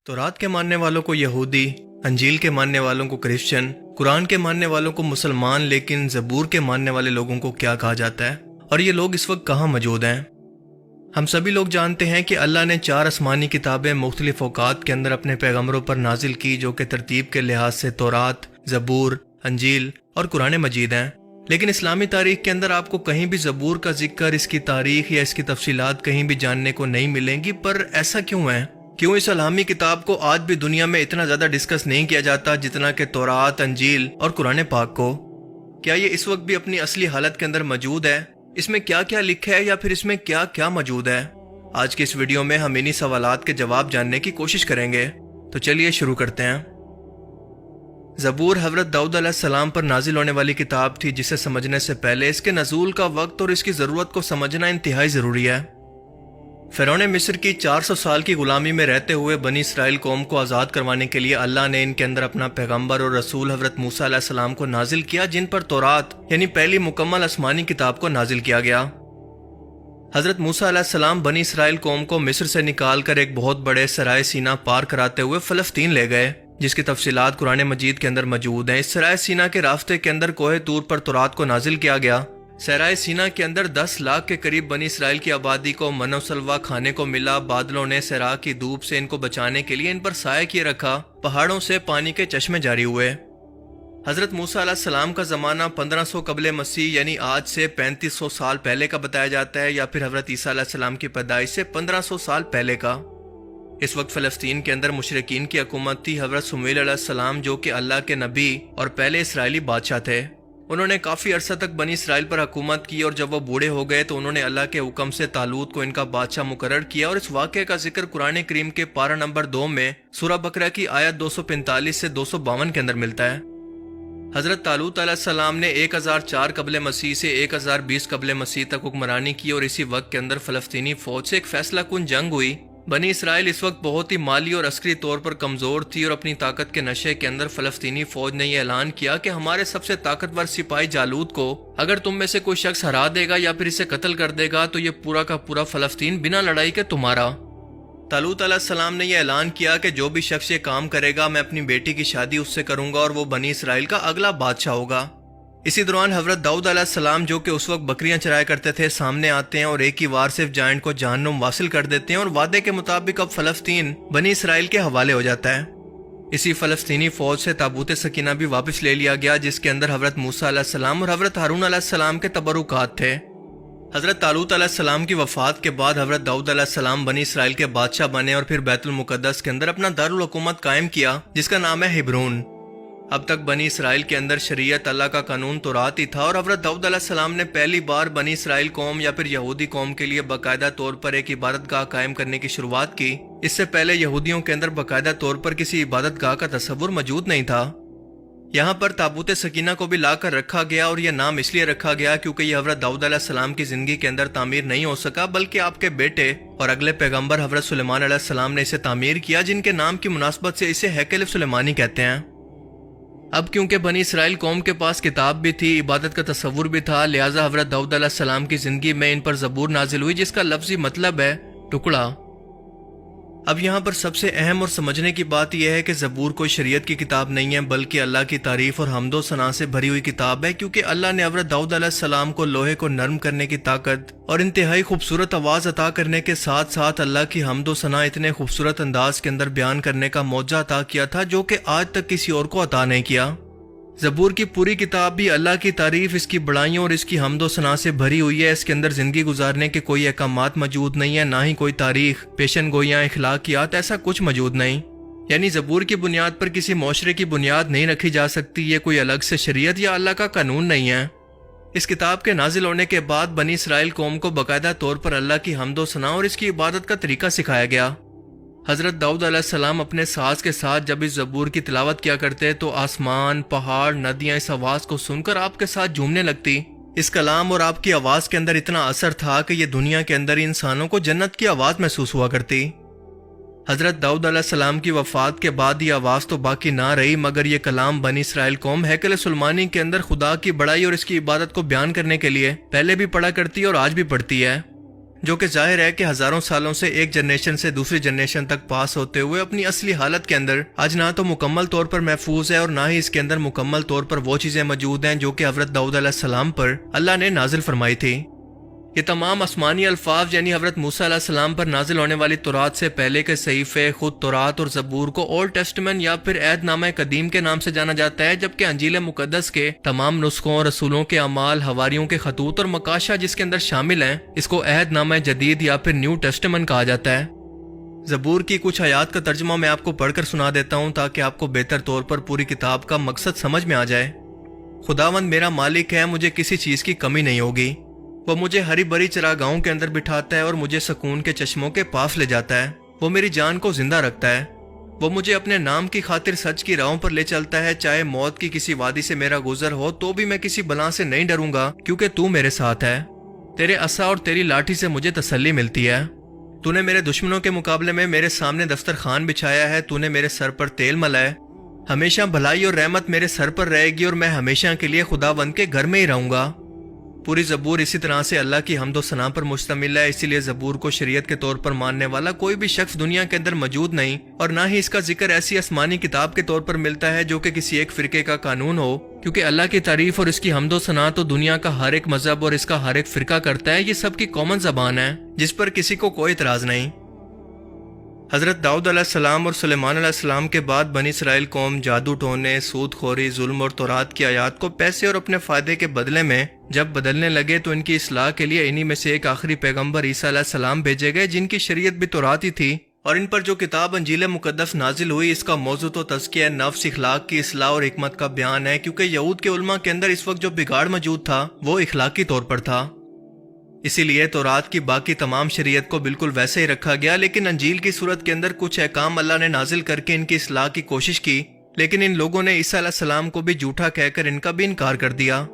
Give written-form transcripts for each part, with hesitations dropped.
तौरात के मानने वालों को यहूदी, अंजील के मानने वालों को क्रिश्चियन, कुरान के मानने वालों को मुसलमान, लेकिन ज़बूर के मानने वाले लोगों को क्या कहा जाता है और ये लोग इस वक्त कहाँ मौजूद हैं? हम सभी लोग जानते हैं कि अल्लाह ने 4 आसमानी किताबें मुख्तलिफ औकात के अंदर अपने पैगम्बरों पर नाजिल की, जो कि तरतीब के लिहाज से तौरात, ज़बूर, अंजील और कुरान मजीद हैं। लेकिन इस्लामी तारीख के अंदर आपको कहीं भी ज़बूर का जिक्र, इसकी तारीख या इसकी तफसीलात कहीं भी जानने को नहीं मिलेंगी। पर ऐसा क्यों है? क्यों इस अल्हामी किताब को आज भी दुनिया में इतना ज़्यादा डिस्कस नहीं किया जाता जितना कि तौरात, अंजील और कुरान पाक को? क्या ये इस वक्त भी अपनी असली हालत के अंदर मौजूद है? इसमें क्या क्या लिखा है या फिर इसमें क्या क्या मौजूद है? आज के इस वीडियो में हम इन्हीं सवालात के जवाब जानने की कोशिश करेंगे। तो चलिए शुरू करते हैं। ज़बूर हज़रत दाऊद अलैहिस्सलाम पर नाजिल होने वाली किताब थी, जिसे समझने से पहले इसके नज़ूल का वक्त और इसकी ज़रूरत को समझना इंतहाई ज़रूरी है। फ़िरौन मिस्र की 400 साल की गुलामी में रहते हुए बनी इसराइल कौम को आज़ाद करवाने के लिए अल्लाह ने इनके अंदर अपना पैगम्बर और रसूल हज़रत मूसा अलैहिस्सलाम को नाजिल किया, जिन पर तौरात यानी पहली मुकम्मल आसमानी किताब को नाजिल किया गया। हज़रत मूसा अलैहिस्सलाम बनी इसराइल कौम को मिस्र से निकाल कर एक बहुत बड़े सराय सीना पार कराते हुए फ़लस्तीन ले गए, जिसकी तफसीलात कुरान मजीद के अंदर मौजूद हैं। इस सराय सीना के रास्ते के अंदर कोहे तूर पर तौरात को नाजिल किया गया। सराय सीना के अंदर 10 लाख के करीब बनी इसराइल की आबादी को मनो सलवा खाने को मिला। बादलों ने सरा की धूप से इनको बचाने के लिए इन पर साया किए रखा। पहाड़ों से पानी के चश्मे जारी हुए। हज़रत मूसा अलैहिस्सलाम का ज़माना 1500 कबले मसीह यानी आज से 3500 साल पहले का बताया जाता है, या फिर हज़रत ईसा अलैहिस्सलाम की पैदाइश से 1500 साल पहले का। इस वक्त फ़लस्तीन के अंदर मुशरिकीन की हुकूमत थी। हज़रत सुमूएल अलैहिस्सलाम, जो कि अल्लाह के नबी और पहले इसराइली बादशाह थे, उन्होंने काफ़ी अरसा तक बनी इसराइल पर हुकूमत की, और जब वो बूढ़े हो गए तो उन्होंने अल्लाह के हुक्म से तालूत को इनका बादशाह मुकर्रर किया। और इस वाक़े का जिक्र कुरान करीम के पारा नंबर 2 में सूरह बकरा की आयत 245 से 252 के अंदर मिलता है। हज़रत तालूत अलैहिस्सलाम ने 1004 कबले मसीह से 1020 कबले मसीह तक हुक्मरानी की, और इसी वक्त के अंदर फ़लस्तीनी फ़ौज से एक फैसला कुन जंग हुई। बनी इसराइल इस वक्त बहुत ही माली और अस्करी तौर पर कमज़ोर थी, और अपनी ताकत के नशे के अंदर फ़लस्तीनी फ़ौज ने यह ऐलान किया कि हमारे सबसे ताकतवर सिपाही जालूत को अगर तुम में से कोई शख्स हरा देगा या फिर इसे कत्ल कर देगा तो ये पूरा का पूरा फ़लस्तीन बिना लड़ाई के तुम्हारा। तालूत अलैहिस्सलाम ने यह ऐलान किया कि जो भी शख्स ये काम करेगा, मैं अपनी बेटी की शादी उससे करूंगा और वो बनी इसराइल का अगला बादशाह होगा। इसी दौरान हज़रत दाऊद अलैहिस्सलाम, जो कि उस वक्त बकरियां चराया करते थे, सामने आते हैं और एक ही वार सिर्फ जायंट को जहन्नुम वासिल कर देते हैं, और वादे के मुताबिक अब फ़लस्तीन बनी इसराइल के हवाले हो जाता है। इसी फ़लस्तीनी फ़ौज से ताबूत सकीना भी वापस ले लिया गया, जिसके अंदर हज़रत मूसा अलैहिस्सलाम और हज़रत हारून अलैहिस्सलाम के तबरुकात थे। हज़रत तालूत अलैहिस्सलाम की वफ़ात के बाद हज़रत दाऊद अलैहिस्सलाम बनी इसराइल के बादशाह बने और फिर बैतुल मुक़द्दस के अंदर अपना दारुल हुकूमत कायम किया, जिसका नाम है हिब्रून। अब तक बनी इसराइल के अंदर शरीयत अल्लाह का कानून तौरात ही था, और हज़रत दाऊद अलैहिस्सलाम ने पहली बार बनी इसराइल कौम या फिर यहूदी कौम के लिए बाकायदा तौर पर एक इबादतगाह कायम करने की शुरुआत की। इससे पहले यहूदियों के अंदर बाकायदा तौर पर किसी इबादतगाह का तस्वुर मौजूद नहीं था। यहाँ पर ताबूत सकीना को भी ला कर रखा गया, और यह नाम इसलिए रखा गया क्योंकि यह हज़रत दाऊद अलैहिस्सलाम की ज़िंदगी के अंदर तामीर नहीं हो सका, बल्कि आपके बेटे और अगले पैगम्बर हज़रत सुलेमान अलैहिस्सलाम ने इसे तामीर किया, जिनके नाम की मुनासबत से इसे हैकल सुलेमानी कहते हैं। अब क्योंकि बनी इसराइल कौम के पास किताब भी थी, इबादत का तस्वुर भी था, लिहाजा हज़रत दाऊद अलैहिस्सलाम की ज़िंदगी में इन पर ज़बूर नाजिल हुई, जिसका लफ्ज़ी मतलब है टुकड़ा। अब यहाँ पर सबसे अहम और समझने की बात यह है कि ज़बूर कोई शरीयत की किताब नहीं है, बल्कि अल्लाह की तारीफ़ और हम्दो सना से भरी हुई किताब है, क्योंकि अल्लाह ने हज़रत दाऊद अलैहिस्सलाम को लोहे को नरम करने की ताकत और इंतहाई खूबसूरत आवाज़ अता करने के साथ साथ अल्लाह की हम्दो सना इतने खूबसूरत अंदाज के अंदर बयान करने का मौजा अता किया था, जो कि आज तक किसी और को अता नहीं किया। ज़बूर की पूरी किताब भी अल्लाह की तारीफ़, इसकी बड़ाइयों और इसकी हम्दो सना से भरी हुई है। इसके अंदर ज़िंदगी गुजारने के कोई अहकामात मौजूद नहीं है, ना ही कोई तारीख, पेशन गोइयाँ, इखलाकियात, ऐसा कुछ मौजूद नहीं। यानी ज़बूर की बुनियाद पर किसी माशरे की बुनियाद नहीं रखी जा सकती। ये कोई अलग से शरीयत या अल्लाह का कानून नहीं है। इस किताब के नाजिल होने के बाद बनी इसराइल कौम को बाकायदा तौर पर अल्लाह की हम्दो सना और इसकी इबादत का तरीका सिखाया गया। हज़रत दाऊद अलैहिस्सलाम अपने साज के साथ जब इस ज़बूर की तिलावत किया करते तो आसमान, पहाड़, नदियाँ इस आवाज़ को सुनकर आपके साथ झूमने लगती। इस कलाम और आपकी आवाज़ के अंदर इतना असर था कि ये दुनिया के अंदर इंसानों को जन्नत की आवाज़ महसूस हुआ करती। हज़रत दाऊद अलैहिस्सलाम की वफ़ात के बाद ये आवाज़ तो बाकी ना रही, मगर ये कलाम बनी इसराइल कौम हैकल सुलेमानी के अंदर खुदा की बड़ाई और इसकी इबादत को बयान करने के लिए पहले भी पढ़ा करती और आज भी पढ़ती है। جو کہ ظاہر ہے کہ ہزاروں سالوں سے ایک جنریشن سے دوسری جنریشن تک پاس ہوتے ہوئے اپنی اصلی حالت کے اندر آج نہ تو مکمل طور پر محفوظ ہے اور نہ ہی اس کے اندر مکمل طور پر وہ چیزیں موجود ہیں جو کہ حضرت داؤد علیہ السلام پر اللہ نے نازل فرمائی تھی۔ یہ تمام آسمانی الفاظ یعنی حضرت موسیٰ علیہ السلام پر نازل ہونے والی تورات سے پہلے کے صحیفے، خود تورات اور زبور کو اولڈ ٹیسٹمنٹ یا پھر عہد نامہ قدیم کے نام سے جانا جاتا ہے، جبکہ انجیل مقدس کے تمام نسخوں، رسولوں کے اعمال، حواریوں کے خطوط اور مکاشہ جس کے اندر شامل ہیں، اس کو عہد نامہ جدید یا پھر نیو ٹیسٹمنٹ کہا جاتا ہے۔ زبور کی کچھ آیات کا ترجمہ میں آپ کو پڑھ کر سنا دیتا ہوں تاکہ آپ کو بہتر طور پر پوری کتاب کا مقصد سمجھ میں آ جائے۔ خداوند میرا مالک ہے، مجھے کسی چیز کی کمی نہیں ہوگی۔ وہ مجھے ہری بھری چراگاہوں کے اندر بٹھاتا ہے اور مجھے سکون کے چشموں کے پاس لے جاتا ہے۔ وہ میری جان کو زندہ رکھتا ہے۔ وہ مجھے اپنے نام کی خاطر سچ کی راہوں پر لے چلتا ہے، چاہے موت کی کسی وادی سے میرا گزر ہو تو بھی میں کسی بلا سے نہیں ڈروں گا، کیونکہ تو میرے ساتھ ہے۔ تیرے عصا اور تیری لاٹھی سے مجھے تسلی ملتی ہے۔ تو نے میرے دشمنوں کے مقابلے میں میرے سامنے دسترخوان بچھایا ہے، تو نے میرے سر پر تیل ملا ہے۔ ہمیشہ بھلائی اور رحمت میرے سر پر رہے گی اور میں ہمیشہ کے لیے خداوند کے گھر میں ہی رہوں گا۔ پوری زبور اسی طرح سے اللہ کی حمد و ثنا پر مشتمل ہے، اسی لیے زبور کو شریعت کے طور پر ماننے والا کوئی بھی شخص دنیا کے اندر موجود نہیں، اور نہ ہی اس کا ذکر ایسی آسمانی کتاب کے طور پر ملتا ہے جو کہ کسی ایک فرقے کا قانون ہو، کیونکہ اللہ کی تعریف اور اس کی حمد و ثنا تو دنیا کا ہر ایک مذہب اور اس کا ہر ایک فرقہ کرتا ہے۔ یہ سب کی کامن زبان ہے جس پر کسی کو کوئی اعتراض نہیں۔ حضرت داؤد علیہ السلام اور سلیمان علیہ السلام کے بعد بنی اسرائیل قوم جادو ٹونے، سود خوری، ظلم اور تورات کی آیات کو پیسے اور اپنے فائدے کے بدلے میں جب بدلنے لگے تو ان کی اصلاح کے لیے انہی میں سے ایک آخری پیغمبر عیسیٰ علیہ السلام بھیجے گئے، جن کی شریعت بھی تورات ہی تھی، اور ان پر جو کتاب انجیل مقدس نازل ہوئی اس کا موضوع تو تزکیہ نفس، اخلاق کی اصلاح اور حکمت کا بیان ہے، کیونکہ یہود کے علماء کے اندر اس وقت جو بگاڑ موجود تھا وہ اخلاقی طور پر تھا۔ اسی لیے تورات کی باقی تمام شریعت کو بالکل ویسے ہی رکھا گیا، لیکن انجیل کی صورت کے اندر کچھ احکام اللہ نے نازل کر کے ان کی اصلاح کی کوشش کی، لیکن ان لوگوں نے عیسیٰ علیہ السلام کو بھی جھوٹا کہہ کر ان کا بھی انکار کر دیا۔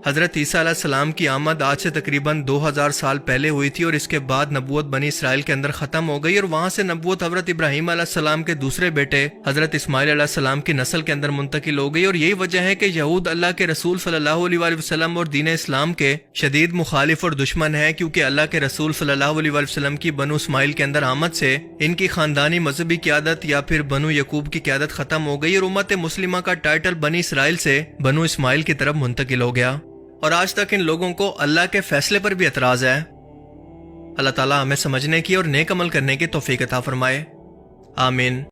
حضرت عیسیٰ علیہ السلام کی آمد آج سے تقریباً 2000 سال پہلے ہوئی تھی، اور اس کے بعد نبوت بنی اسرائیل کے اندر ختم ہو گئی، اور وہاں سے نبوت حضرت ابراہیم علیہ السلام کے دوسرے بیٹے حضرت اسماعیل علیہ السلام کی نسل کے اندر منتقل ہو گئی، اور یہی وجہ ہے کہ یہود اللہ کے رسول صلی اللہ علیہ وآلہ وسلم اور دین اسلام کے شدید مخالف اور دشمن ہیں، کیونکہ اللہ کے رسول صلی اللہ علیہ وآلہ وسلم کی بنو اسماعیل کے اندر آمد سے ان کی خاندانی مذہبی قیادت یا پھر بنو یعقوب کی قیادت ختم ہو گئی، اور امت مسلمہ کا ٹائٹل بنی اسرائیل سے بنو اسماعیل کی طرف منتقل ہو گیا، اور آج تک ان لوگوں کو اللہ کے فیصلے پر بھی اعتراض ہے۔ اللہ تعالیٰ ہمیں سمجھنے کی اور نیک عمل کرنے کی توفیق عطا فرمائے، آمین۔